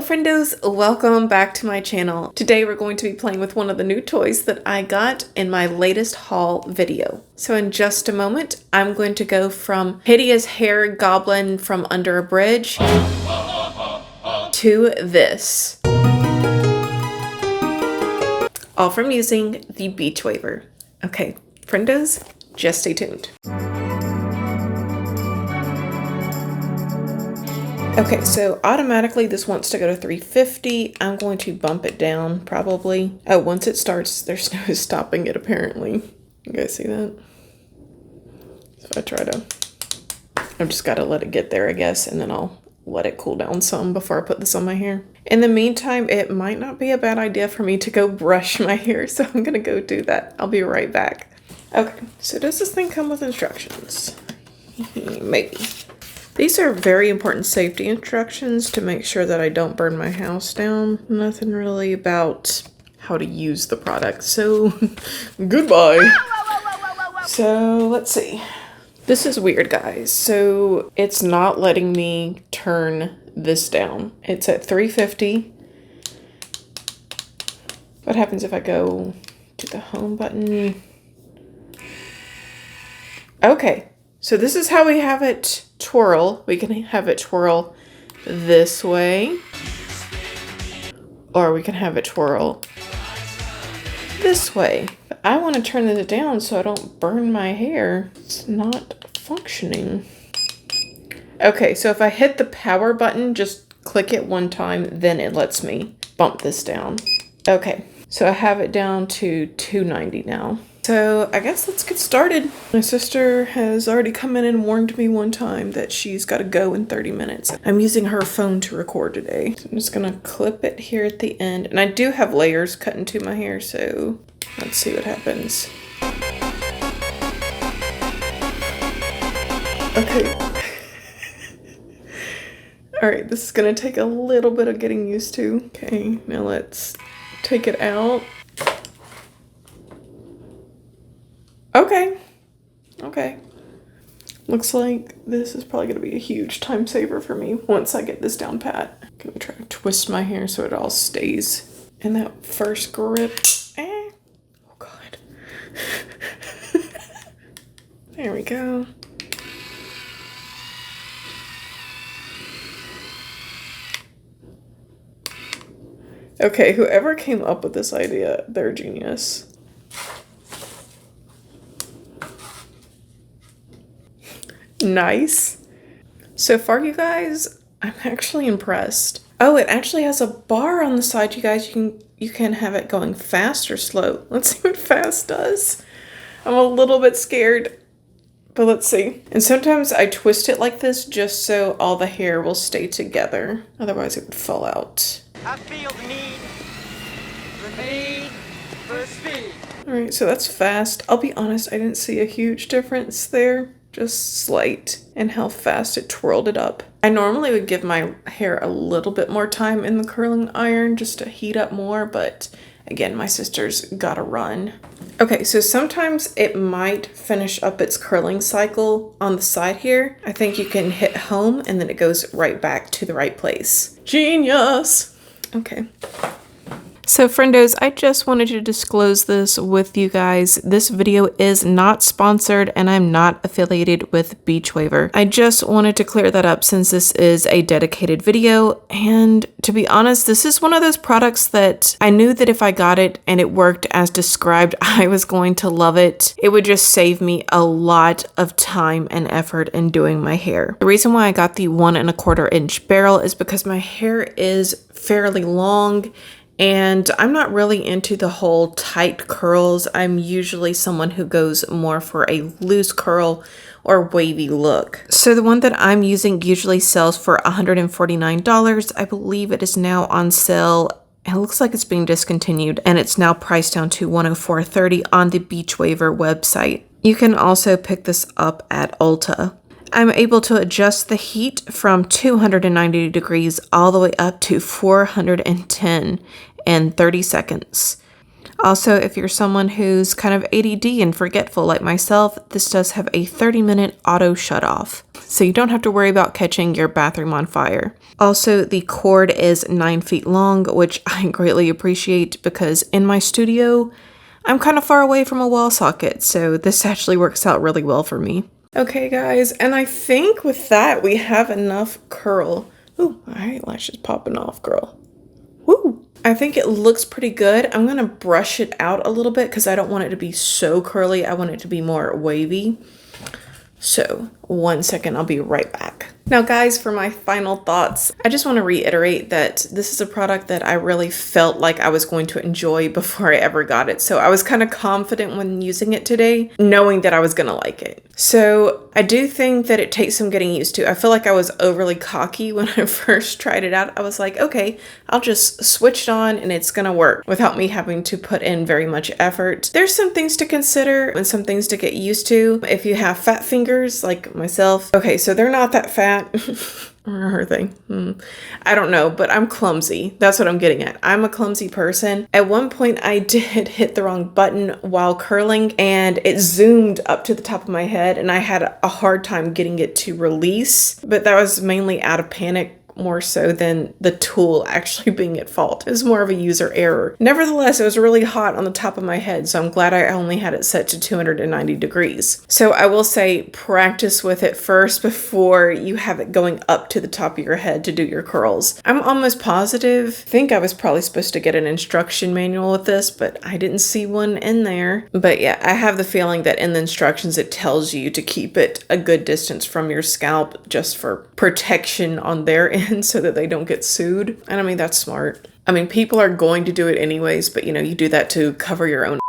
Hello friendos, welcome back to my channel. Today we're going to be playing with one of the new toys that I got in my latest haul video. So in just a moment, I'm going to go from hideous hair goblin from under a bridge to this. All from using the Beachwaver. Okay, friendos, just stay tuned. Okay, so automatically this wants to go to 350. I'm going to bump it down probably. Oh, once it starts, there's no stopping it apparently. You guys see that? So I've just got to let it get there, I guess, and then I'll let it cool down some before I put this on my hair. In the meantime, it might not be a bad idea for me to go brush my hair, so I'm gonna go do that. I'll be right back. Okay, so does this thing come with instructions? Maybe. These are very important safety instructions to make sure that I don't burn my house down. Nothing really about how to use the product. So, goodbye. So, let's see. This is weird, guys. So, it's not letting me turn this down. It's at 350. What happens if I go to the home button? Okay. So this is how we have it twirl. We can have it twirl this way, or we can have it twirl this way. But I want to turn this down so I don't burn my hair. It's not functioning. Okay, so if I hit the power button, just click it one time, then it lets me bump this down. Okay, so I have it down to 290 now. So I guess let's get started. My sister has already come in and warned me one time that she's got to go in 30 minutes. I'm using her phone to record today. So I'm just going to clip it here at the end. And I do have layers cut into my hair, so let's see what happens. Okay. All right, this is going to take a little bit of getting used to. Okay, now let's take it out. Okay. Looks like this is probably going to be a huge time saver for me once I get this down pat. I'm going to try to twist my hair so it all stays in that first grip. Oh, God. There we go. Okay, whoever came up with this idea, they're a genius. Nice. So far, you guys, I'm actually impressed. Oh, it actually has a bar on the side, you guys. You can have it going fast or slow. Let's see what fast does. I'm a little bit scared, but let's see. And sometimes I twist it like this just so all the hair will stay together. Otherwise, it would fall out. I feel the need for speed. All right, so that's fast. I'll be honest, I didn't see a huge difference there. Just slight in how fast it twirled it up. I normally would give my hair a little bit more time in the curling iron just to heat up more, but again, my sister's gotta run. Okay, so sometimes it might finish up its curling cycle on the side here. I think you can hit home and then it goes right back to the right place. Genius! Okay. So friendos, I just wanted to disclose this with you guys. This video is not sponsored and I'm not affiliated with Beachwaver. I just wanted to clear that up since this is a dedicated video. And to be honest, this is one of those products that I knew that if I got it and it worked as described, I was going to love it. It would just save me a lot of time and effort in doing my hair. The reason why I got the 1 1/4 inch barrel is because my hair is fairly long. And I'm not really into the whole tight curls. I'm usually someone who goes more for a loose curl or wavy look. So the one that I'm using usually sells for $149. I believe it is now on sale. It looks like it's being discontinued and it's now priced down to $104.30 on the Beachwaver website. You can also pick this up at Ulta. I'm able to adjust the heat from 290 degrees all the way up to 410 in 30 seconds. Also, if you're someone who's kind of ADD and forgetful like myself, this does have a 30-minute auto shut off, so you don't have to worry about catching your bathroom on fire. Also, the cord is 9 feet long, which I greatly appreciate because in my studio, I'm kind of far away from a wall socket, so this actually works out really well for me. Okay, guys, and I think with that, we have enough curl. Ooh, my eyelash is popping off, girl. Woo! I think it looks pretty good. I'm gonna brush it out a little bit because I don't want it to be so curly. I want it to be more wavy. So, 1 second, I'll be right back. Now guys, for my final thoughts, I just want to reiterate that this is a product that I really felt like I was going to enjoy before I ever got it. So I was kind of confident when using it today, knowing that I was going to like it. So I do think that it takes some getting used to. I feel like I was overly cocky when I first tried it out. I was like, okay, I'll just switch it on and it's going to work without me having to put in very much effort. There's some things to consider and some things to get used to. If you have fat fingers like myself, okay, so they're not that fat. Or her thing. I don't know, but I'm clumsy. That's what I'm getting at. I'm a clumsy person. At one point, I did hit the wrong button while curling and it zoomed up to the top of my head and I had a hard time getting it to release, but that was mainly out of panic more so than the tool actually being at fault. It was more of a user error. Nevertheless, it was really hot on the top of my head, so I'm glad I only had it set to 290 degrees. So I will say practice with it first before you have it going up to the top of your head to do your curls. I'm almost positive, I think I was probably supposed to get an instruction manual with this, but I didn't see one in there. But yeah, I have the feeling that in the instructions it tells you to keep it a good distance from your scalp just for protection on their end, so that they don't get sued. And I mean, that's smart. I mean, people are going to do it anyways, but you know, you do that to cover your own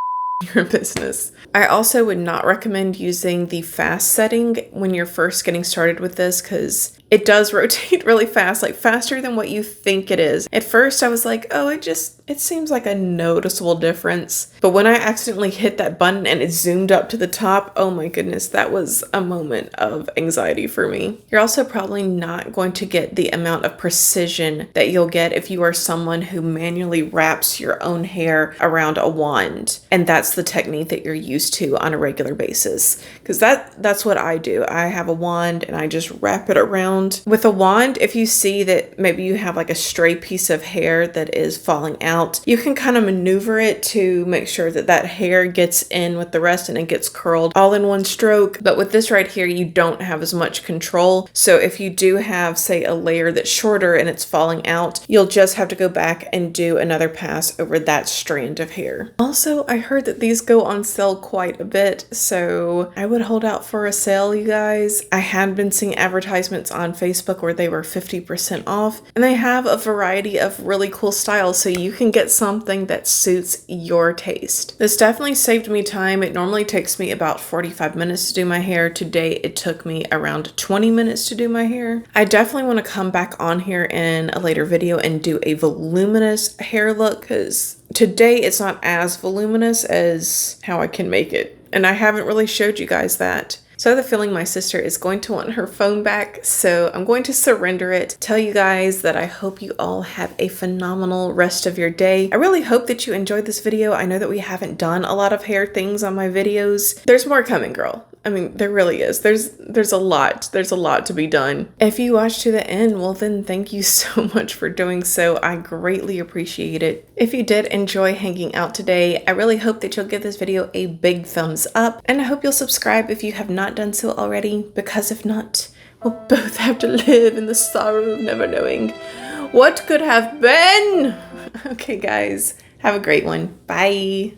your business. I also would not recommend using the fast setting when you're first getting started with this because it does rotate really fast, like faster than what you think it is. At first I was like, oh, it seems like a noticeable difference. But when I accidentally hit that button and it zoomed up to the top, oh my goodness, that was a moment of anxiety for me. You're also probably not going to get the amount of precision that you'll get if you are someone who manually wraps your own hair around a wand. And that's the technique that you're used to on a regular basis. Because that's what I do. I have a wand and I just wrap it around. With a wand, if you see that maybe you have like a stray piece of hair that is falling out, you can kind of maneuver it to make sure that that hair gets in with the rest and it gets curled all in one stroke. But with this right here, you don't have as much control. So if you do have, say, a layer that's shorter and it's falling out, you'll just have to go back and do another pass over that strand of hair. Also, I heard that these go on sale quite a bit, so I would hold out for a sale, you guys. I had been seeing advertisements on Facebook where they were 50% off, and they have a variety of really cool styles, so you can get something that suits your taste. This definitely saved me time. It normally takes me about 45 minutes to do my hair. Today it took me around 20 minutes to do my hair. I definitely want to come back on here in a later video and do a voluminous hair look because today it's not as voluminous as how I can make it, and I haven't really showed you guys that. So I have the feeling my sister is going to want her phone back, so I'm going to surrender it. Tell you guys that I hope you all have a phenomenal rest of your day. I really hope that you enjoyed this video. I know that we haven't done a lot of hair things on my videos. There's more coming, girl. I mean, there really is. There's a lot to be done. If you watched to the end, well then thank you so much for doing so. I greatly appreciate it. If you did enjoy hanging out today, I really hope that you'll give this video a big thumbs up, and I hope you'll subscribe if you have not done so already, because if not, we'll both have to live in the sorrow of never knowing what could have been. Okay guys, have a great one. Bye.